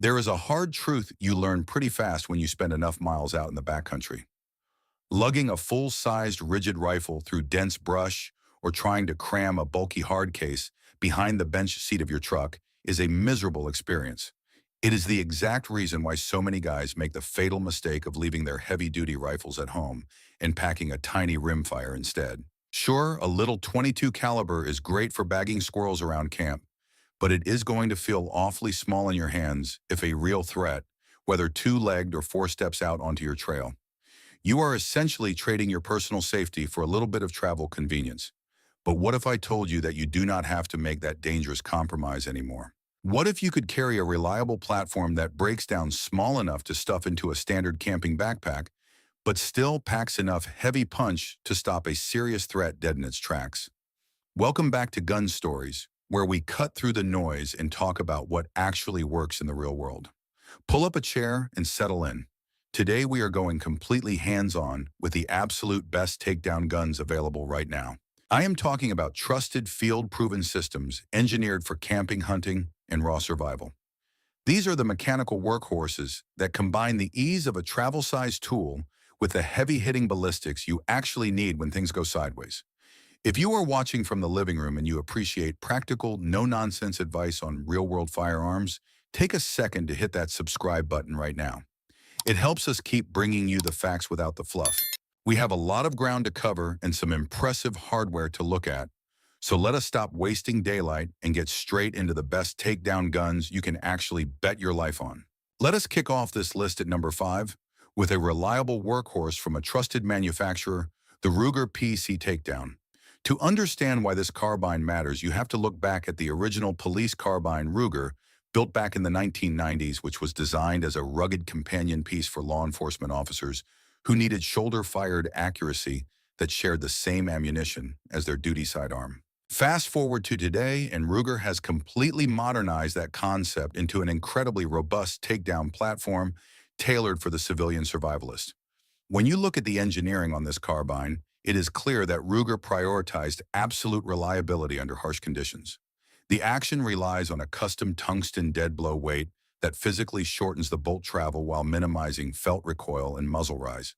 There is a hard truth you learn pretty fast when you spend enough miles out in the backcountry. Lugging a full-sized rigid rifle through dense brush or trying to cram a bulky hard case behind the bench seat of your truck is a miserable experience. It is the exact reason why so many guys make the fatal mistake of leaving their heavy-duty rifles at home and packing a tiny rimfire instead. Sure, a little 22 caliber is great for bagging squirrels around camp, but it is going to feel awfully small in your hands if a real threat, whether two-legged or four steps out onto your trail. You are essentially trading your personal safety for a little bit of travel convenience. But what if I told you that you do not have to make that dangerous compromise anymore? What if you could carry a reliable platform that breaks down small enough to stuff into a standard camping backpack, but still packs enough heavy punch to stop a serious threat dead in its tracks? Welcome back to Gun Stories, where we cut through the noise and talk about what actually works in the real world. Pull up a chair and settle in. Today we are going completely hands-on with the absolute best takedown guns available right now. I am talking about trusted field-proven systems engineered for camping, hunting, and raw survival. These are the mechanical workhorses that combine the ease of a travel-sized tool with the heavy-hitting ballistics you actually need when things go sideways. If you are watching from the living room and you appreciate practical, no-nonsense advice on real-world firearms, take a second to hit that subscribe button right now. It helps us keep bringing you the facts without the fluff. We have a lot of ground to cover and some impressive hardware to look at, so let us stop wasting daylight and get straight into the best takedown guns you can actually bet your life on. Let us kick off this list at number 5 with a reliable workhorse from a trusted manufacturer, the Ruger PC Takedown. To understand why this carbine matters, you have to look back at the original police carbine Ruger, built back in the 1990s, which was designed as a rugged companion piece for law enforcement officers who needed shoulder-fired accuracy that shared the same ammunition as their duty sidearm. Fast forward to today, and Ruger has completely modernized that concept into an incredibly robust takedown platform tailored for the civilian survivalist. When you look at the engineering on this carbine, it is clear that Ruger prioritized absolute reliability under harsh conditions. The action relies on a custom tungsten dead blow weight that physically shortens the bolt travel while minimizing felt recoil and muzzle rise.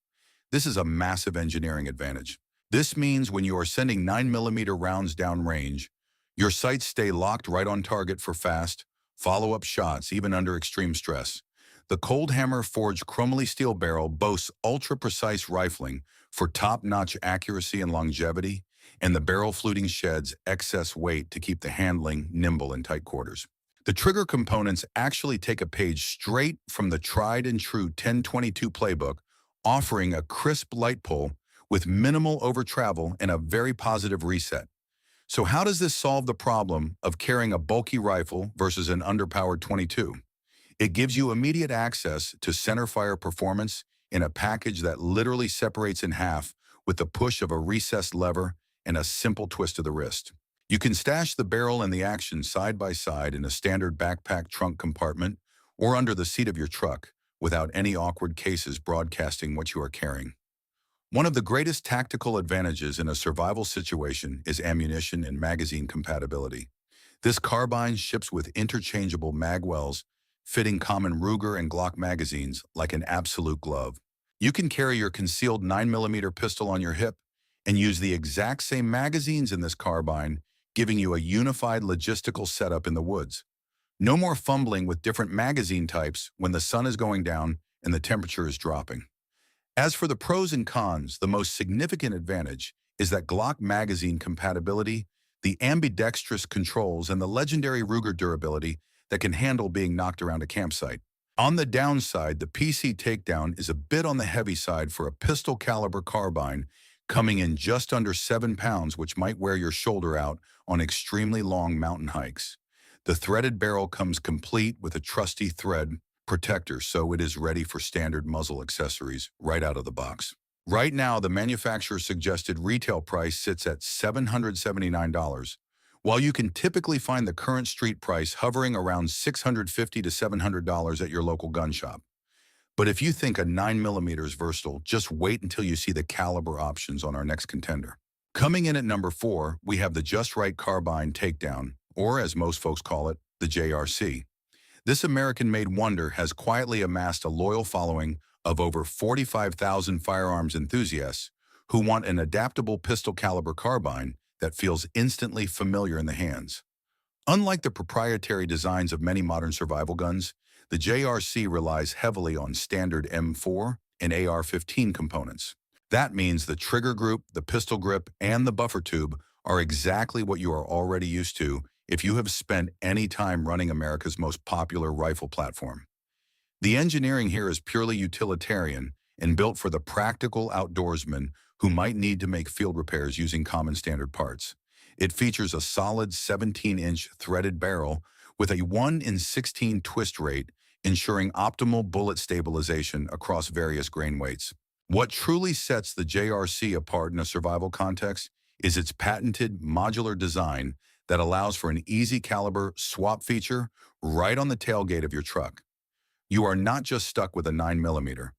This is a massive engineering advantage. This means when you are sending 9mm rounds downrange, your sights stay locked right on target for fast, follow-up shots even under extreme stress. The Cold Hammer forged chromoly steel barrel boasts ultra-precise rifling for top-notch accuracy and longevity, and the barrel fluting sheds excess weight to keep the handling nimble in tight quarters. The trigger components actually take a page straight from the tried-and-true 1022 playbook, offering a crisp light pull with minimal over-travel and a very positive reset. So how does this solve the problem of carrying a bulky rifle versus an underpowered 22? It gives you immediate access to center-fire performance in a package that literally separates in half with the push of a recessed lever and a simple twist of the wrist. You can stash the barrel and the action side by side in a standard backpack trunk compartment or under the seat of your truck without any awkward cases broadcasting what you are carrying. One of the greatest tactical advantages in a survival situation is ammunition and magazine compatibility. This carbine ships with interchangeable magwells, fitting common Ruger and Glock magazines like an absolute glove. You can carry your concealed 9mm pistol on your hip and use the exact same magazines in this carbine, giving you a unified logistical setup in the woods. No more fumbling with different magazine types when the sun is going down and the temperature is dropping. As for the pros and cons, the most significant advantage is that Glock magazine compatibility, the ambidextrous controls, and the legendary Ruger durability that can handle being knocked around a campsite. On the downside, the PC Takedown is a bit on the heavy side for a pistol caliber carbine, coming in just under 7 pounds, which might wear your shoulder out on extremely long mountain hikes. The threaded barrel comes complete with a trusty thread protector, so it is ready for standard muzzle accessories right out of the box. Right now, the manufacturer's suggested retail price sits at $779, while you can typically find the current street price hovering around $650 to $700 at your local gun shop. But if you think a 9mm is versatile, just wait until you see the caliber options on our next contender. Coming in at number 4, we have the Just Right Carbine Takedown, or as most folks call it, the JRC. This American-made wonder has quietly amassed a loyal following of over 45,000 firearms enthusiasts who want an adaptable pistol caliber carbine that feels instantly familiar in the hands. Unlike the proprietary designs of many modern survival guns, the JRC relies heavily on standard M4 and AR-15 components. That means the trigger group, the pistol grip, and the buffer tube are exactly what you are already used to if you have spent any time running America's most popular rifle platform. The engineering here is purely utilitarian and built for the practical outdoorsman who might need to make field repairs using common standard parts. It features a solid 17-inch threaded barrel with a 1 in 16 twist rate, ensuring optimal bullet stabilization across various grain weights. What truly sets the JRC apart in a survival context is its patented modular design that allows for an easy caliber swap feature right on the tailgate of your truck. You are not just stuck with a 9mm.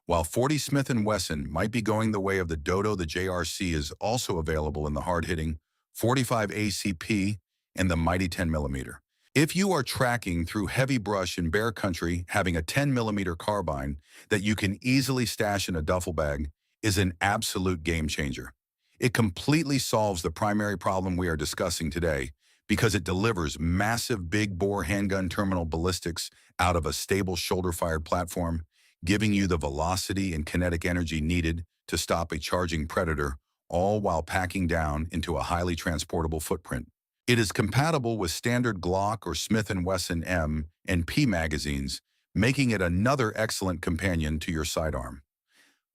While 40 Smith & Wesson might be going the way of the Dodo, the JRC is also available in the hard-hitting 45 ACP and the mighty 10mm. If you are tracking through heavy brush in bear country, having a 10mm carbine that you can easily stash in a duffel bag is an absolute game changer. It completely solves the primary problem we are discussing today because it delivers massive big-bore handgun terminal ballistics out of a stable shoulder-fired platform, giving you the velocity and kinetic energy needed to stop a charging predator, all while packing down into a highly transportable footprint. It is compatible with standard Glock or Smith & Wesson M and P magazines, making it another excellent companion to your sidearm.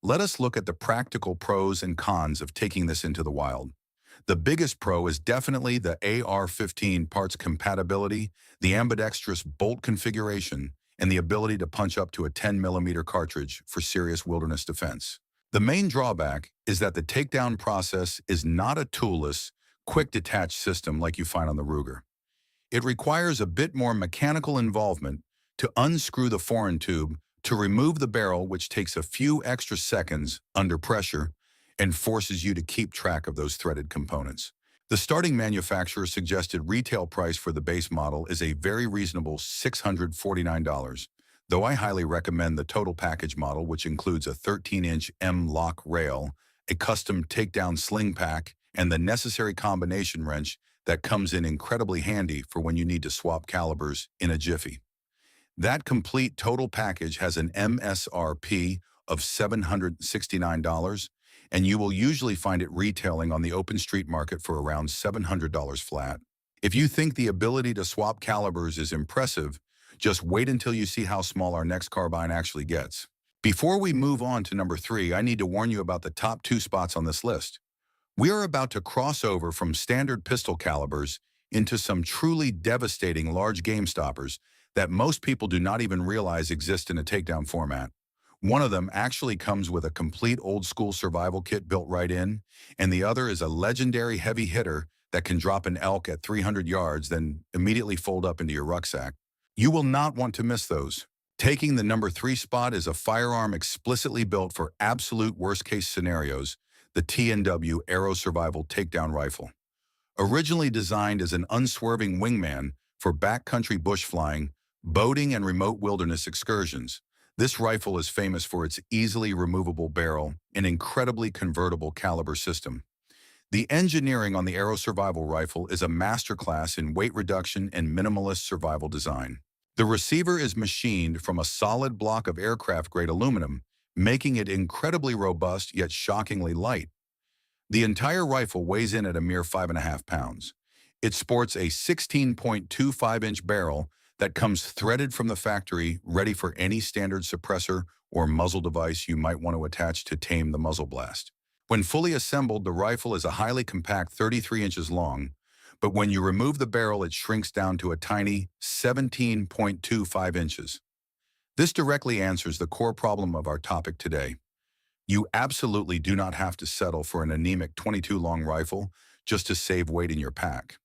Let us look at the practical pros and cons of taking this into the wild. The biggest pro is definitely the AR-15 parts compatibility, the ambidextrous bolt configuration, and the ability to punch up to a 10mm cartridge for serious wilderness defense. The main drawback is that the takedown process is not a toolless, quick detach system like you find on the Ruger. It requires a bit more mechanical involvement to unscrew the foreign tube, to remove the barrel, which takes a few extra seconds under pressure and forces you to keep track of those threaded components. The starting manufacturer suggested retail price for the base model is a very reasonable $649, though I highly recommend the total package model, which includes a 13-inch M-lock rail, a custom takedown sling pack, and the necessary combination wrench that comes in incredibly handy for when you need to swap calibers in a jiffy. That complete total package has an MSRP of $769, and you will usually find it retailing on the open street market for around $700 flat. If you think the ability to swap calibers is impressive, just wait until you see how small our next carbine actually gets. Before we move on to number 3, I need to warn you about the top 2 spots on this list. We are about to cross over from standard pistol calibers into some truly devastating large game stoppers that most people do not even realize exist in a takedown format. One of them actually comes with a complete old-school survival kit built right in, and the other is a legendary heavy hitter that can drop an elk at 300 yards, then immediately fold up into your rucksack. You will not want to miss those. Taking the number 3 spot is a firearm explicitly built for absolute worst-case scenarios, the T&W Aero Survival Takedown Rifle. Originally designed as an unswerving wingman for backcountry bush flying, boating, and remote wilderness excursions, this rifle is famous for its easily removable barrel and incredibly convertible caliber system. The engineering on the Aero Survival Rifle is a masterclass in weight reduction and minimalist survival design. The receiver is machined from a solid block of aircraft-grade aluminum, making it incredibly robust yet shockingly light. The entire rifle weighs in at a mere 5.5 pounds. It sports a 16.25-inch barrel that comes threaded from the factory, ready for any standard suppressor or muzzle device you might want to attach to tame the muzzle blast. When fully assembled, the rifle is a highly compact 33 inches long, but when you remove the barrel, it shrinks down to a tiny 17.25 inches. This directly answers the core problem of our topic today. You absolutely do not have to settle for an anemic 22 long rifle just to save weight in your pack.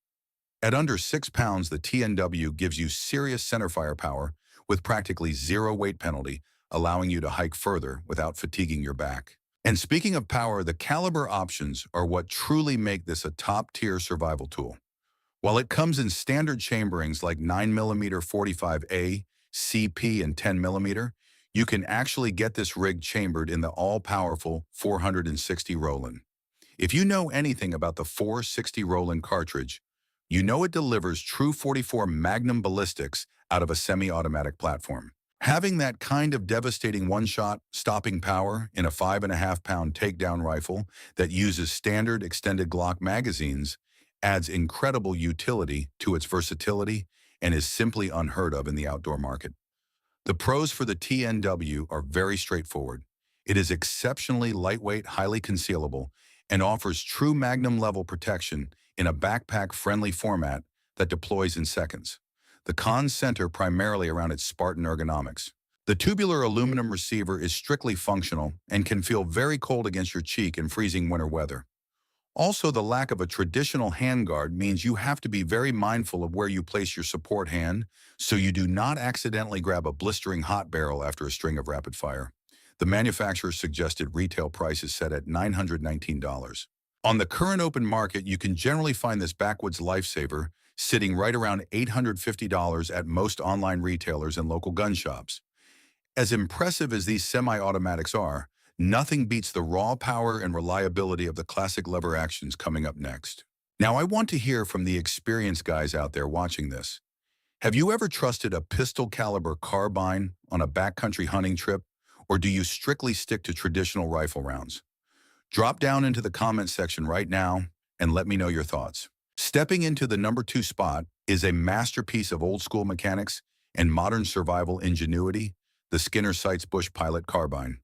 At under 6 pounds, the T&W gives you serious centerfire power with practically zero weight penalty, allowing you to hike further without fatiguing your back. And speaking of power, the caliber options are what truly make this a top-tier survival tool. While it comes in standard chamberings like 9mm 45A, CP, and 10mm, you can actually get this rig chambered in the all-powerful 460 Roland. If you know anything about the 460 Roland cartridge, you know it delivers true 44 Magnum ballistics out of a semi-automatic platform. Having that kind of devastating one-shot stopping power in a 5.5-pound takedown rifle that uses standard extended Glock magazines adds incredible utility to its versatility and is simply unheard of in the outdoor market. The pros for the TNW are very straightforward. It is exceptionally lightweight, highly concealable, and offers true Magnum-level protection in a backpack-friendly format that deploys in seconds. The cons center primarily around its Spartan ergonomics. The tubular aluminum receiver is strictly functional and can feel very cold against your cheek in freezing winter weather. Also, the lack of a traditional handguard means you have to be very mindful of where you place your support hand so you do not accidentally grab a blistering hot barrel after a string of rapid fire. The manufacturer's suggested retail price is set at $919. On the current open market, you can generally find this backwoods lifesaver sitting right around $850 at most online retailers and local gun shops. As impressive as these semi-automatics are, nothing beats the raw power and reliability of the classic lever actions coming up next. Now, I want to hear from the experienced guys out there watching this. Have you ever trusted a pistol caliber carbine on a backcountry hunting trip, or do you strictly stick to traditional rifle rounds? Drop down into the comment section right now and let me know your thoughts. Stepping into the number 2 spot is a masterpiece of old school mechanics and modern survival ingenuity, the Skinner Sights Bush Pilot Carbine.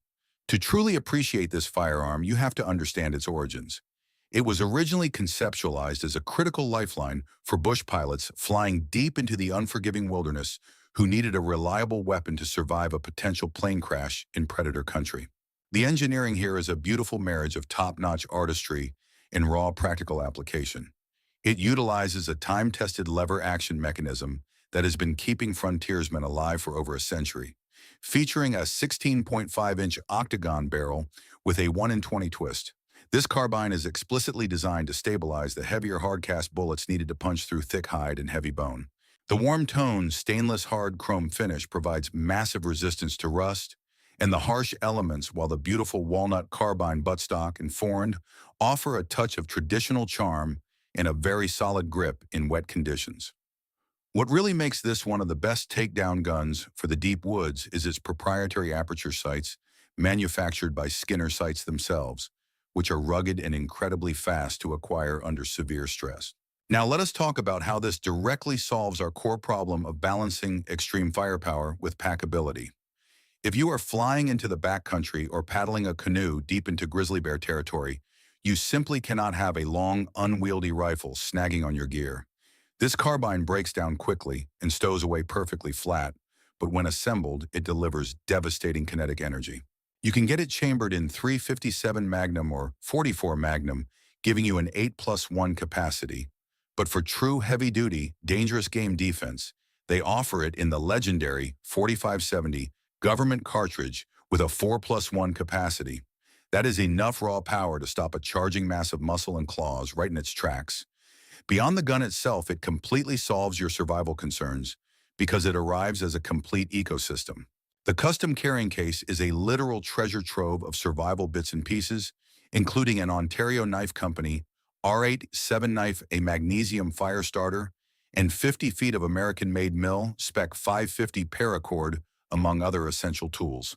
To truly appreciate this firearm, you have to understand its origins. It was originally conceptualized as a critical lifeline for bush pilots flying deep into the unforgiving wilderness who needed a reliable weapon to survive a potential plane crash in predator country. The engineering here is a beautiful marriage of top-notch artistry and raw practical application. It utilizes a time-tested lever action mechanism that has been keeping frontiersmen alive for over a century, featuring a 16.5-inch octagon barrel with a 1 in 20 twist. This carbine is explicitly designed to stabilize the heavier hardcast bullets needed to punch through thick hide and heavy bone. The warm-toned, stainless hard chrome finish provides massive resistance to rust, and the harsh elements, while the beautiful walnut carbine buttstock and forend offer a touch of traditional charm and a very solid grip in wet conditions. What really makes this one of the best takedown guns for the deep woods is its proprietary aperture sights, manufactured by Skinner Sights themselves, which are rugged and incredibly fast to acquire under severe stress. Now let us talk about how this directly solves our core problem of balancing extreme firepower with packability. If you are flying into the backcountry or paddling a canoe deep into grizzly bear territory, you simply cannot have a long, unwieldy rifle snagging on your gear. This carbine breaks down quickly and stows away perfectly flat, but when assembled, it delivers devastating kinetic energy. You can get it chambered in 357 Magnum or 44 Magnum, giving you an 8+1 capacity. But for true heavy-duty, dangerous game defense, they offer it in the legendary 4570 government cartridge with a 4+1 capacity. That is enough raw power to stop a charging mass of muscle and claws right in its tracks. Beyond the gun itself, it completely solves your survival concerns because it arrives as a complete ecosystem. The custom carrying case is a literal treasure trove of survival bits and pieces, including an Ontario Knife Company R8 7-knife, a magnesium fire starter, and 50 feet of American-made mill spec 550 paracord, among other essential tools.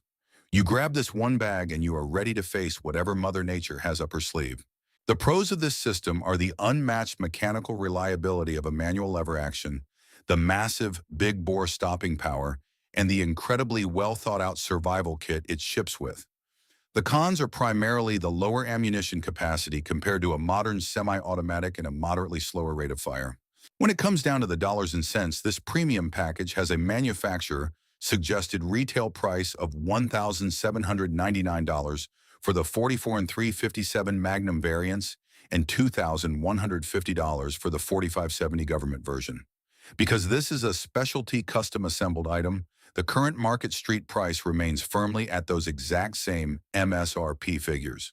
You grab this one bag and you are ready to face whatever Mother Nature has up her sleeve. The pros of this system are the unmatched mechanical reliability of a manual lever action, the massive big bore stopping power, and the incredibly well-thought-out survival kit it ships with. The cons are primarily the lower ammunition capacity compared to a modern semi-automatic and a moderately slower rate of fire. When it comes down to the dollars and cents, this premium package has a manufacturer-suggested retail price of $1,799 for the 44 and 357 Magnum variants and $2,150 for the 4570 government version. Because this is a specialty custom-assembled item, the current market street price remains firmly at those exact same MSRP figures.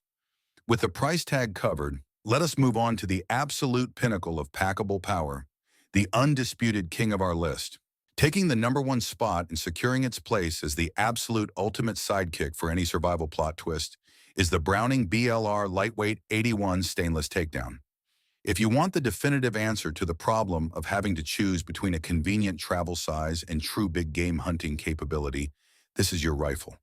With the price tag covered, let us move on to the absolute pinnacle of packable power, the undisputed king of our list. Taking the #1 spot and securing its place as the absolute ultimate sidekick for any survival plot twist is the Browning BLR Lightweight 81 Stainless Takedown. If you want the definitive answer to the problem of having to choose between a convenient travel size and true big game hunting capability, this is your rifle.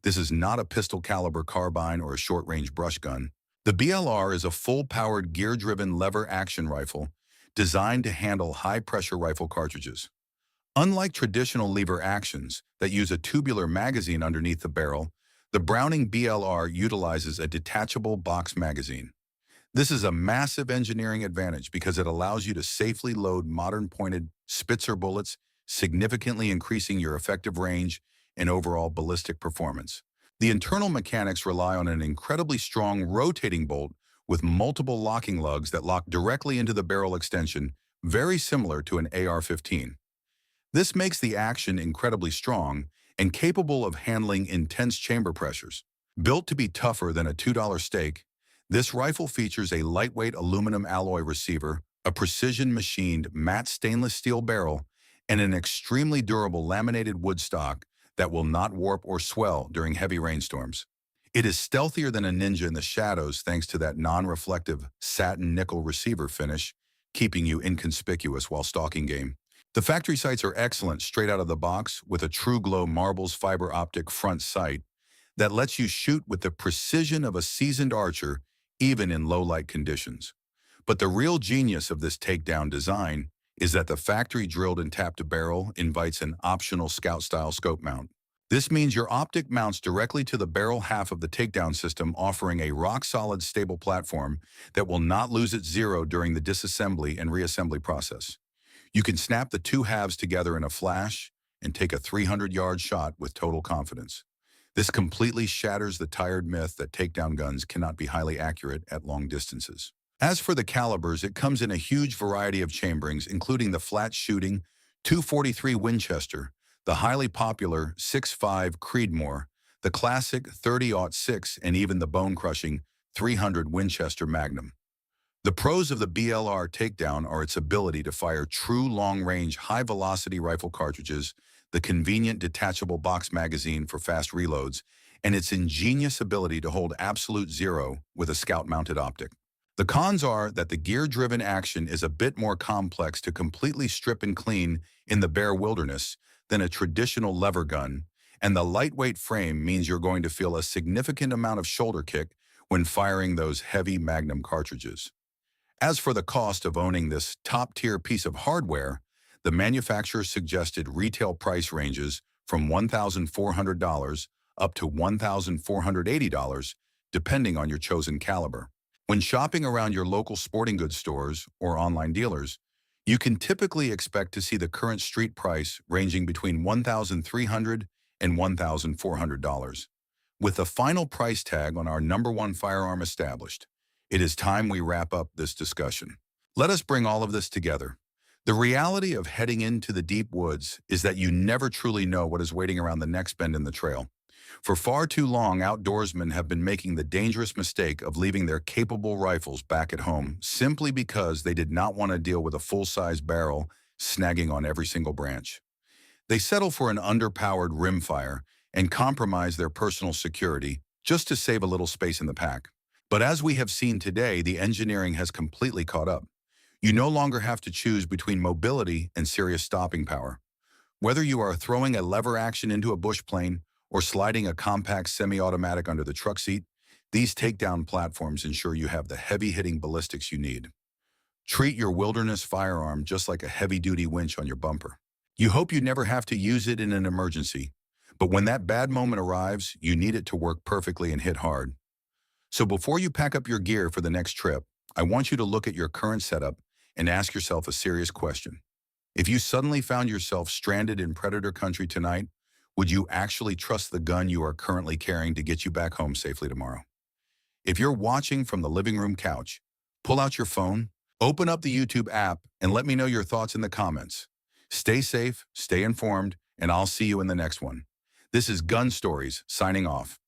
This is not a pistol caliber carbine or a short-range brush gun. The BLR is a full-powered gear-driven lever action rifle designed to handle high-pressure rifle cartridges. Unlike traditional lever actions that use a tubular magazine underneath the barrel, the Browning BLR utilizes a detachable box magazine. This is a massive engineering advantage because it allows you to safely load modern pointed Spitzer bullets, significantly increasing your effective range and overall ballistic performance. The internal mechanics rely on an incredibly strong rotating bolt with multiple locking lugs that lock directly into the barrel extension, very similar to an AR-15. This makes the action incredibly strong and capable of handling intense chamber pressures. Built to be tougher than a $2 steak, this rifle features a lightweight aluminum alloy receiver, a precision-machined matte stainless steel barrel, and an extremely durable laminated wood stock that will not warp or swell during heavy rainstorms. It is stealthier than a ninja in the shadows thanks to that non-reflective satin nickel receiver finish, keeping you inconspicuous while stalking game. The factory sights are excellent straight out of the box with a True Glow Marbles fiber optic front sight that lets you shoot with the precision of a seasoned archer even in low-light conditions. But the real genius of this takedown design is that the factory-drilled and tapped barrel invites an optional scout-style scope mount. This means your optic mounts directly to the barrel half of the takedown system, offering a rock-solid, stable platform that will not lose its zero during the disassembly and reassembly process. You can snap the two halves together in a flash and take a 300-yard shot with total confidence. This completely shatters the tired myth that takedown guns cannot be highly accurate at long distances. As for the calibers, it comes in a huge variety of chamberings, including the flat-shooting .243 Winchester, the highly popular 6.5 Creedmoor, the classic .30-06, and even the bone-crushing .300 Winchester Magnum. The pros of the BLR takedown are its ability to fire true long-range, high-velocity rifle cartridges, the convenient detachable box magazine for fast reloads, and its ingenious ability to hold absolute zero with a scout-mounted optic. The cons are that the gear-driven action is a bit more complex to completely strip and clean in the bare wilderness than a traditional lever gun, and the lightweight frame means you're going to feel a significant amount of shoulder kick when firing those heavy Magnum cartridges. As for the cost of owning this top-tier piece of hardware, the manufacturer suggested retail price ranges from $1,400 up to $1,480, depending on your chosen caliber. When shopping around your local sporting goods stores or online dealers, you can typically expect to see the current street price ranging between $1,300 and $1,400. With the final price tag on our #1 firearm established, it is time we wrap up this discussion. Let us bring all of this together. The reality of heading into the deep woods is that you never truly know what is waiting around the next bend in the trail. For far too long, outdoorsmen have been making the dangerous mistake of leaving their capable rifles back at home simply because they did not want to deal with a full-size barrel snagging on every single branch. They settle for an underpowered rimfire and compromise their personal security just to save a little space in the pack. But as we have seen today, the engineering has completely caught up. You no longer have to choose between mobility and serious stopping power. Whether you are throwing a lever action into a bush plane or sliding a compact semi-automatic under the truck seat, these takedown platforms ensure you have the heavy-hitting ballistics you need. Treat your wilderness firearm just like a heavy-duty winch on your bumper. You hope you never have to use it in an emergency, but when that bad moment arrives, you need it to work perfectly and hit hard. So before you pack up your gear for the next trip, I want you to look at your current setup and ask yourself a serious question. If you suddenly found yourself stranded in predator country tonight, would you actually trust the gun you are currently carrying to get you back home safely tomorrow? If you're watching from the living room couch, pull out your phone, open up the YouTube app, and let me know your thoughts in the comments. Stay safe, stay informed, and I'll see you in the next one. This is Gun Stories, signing off.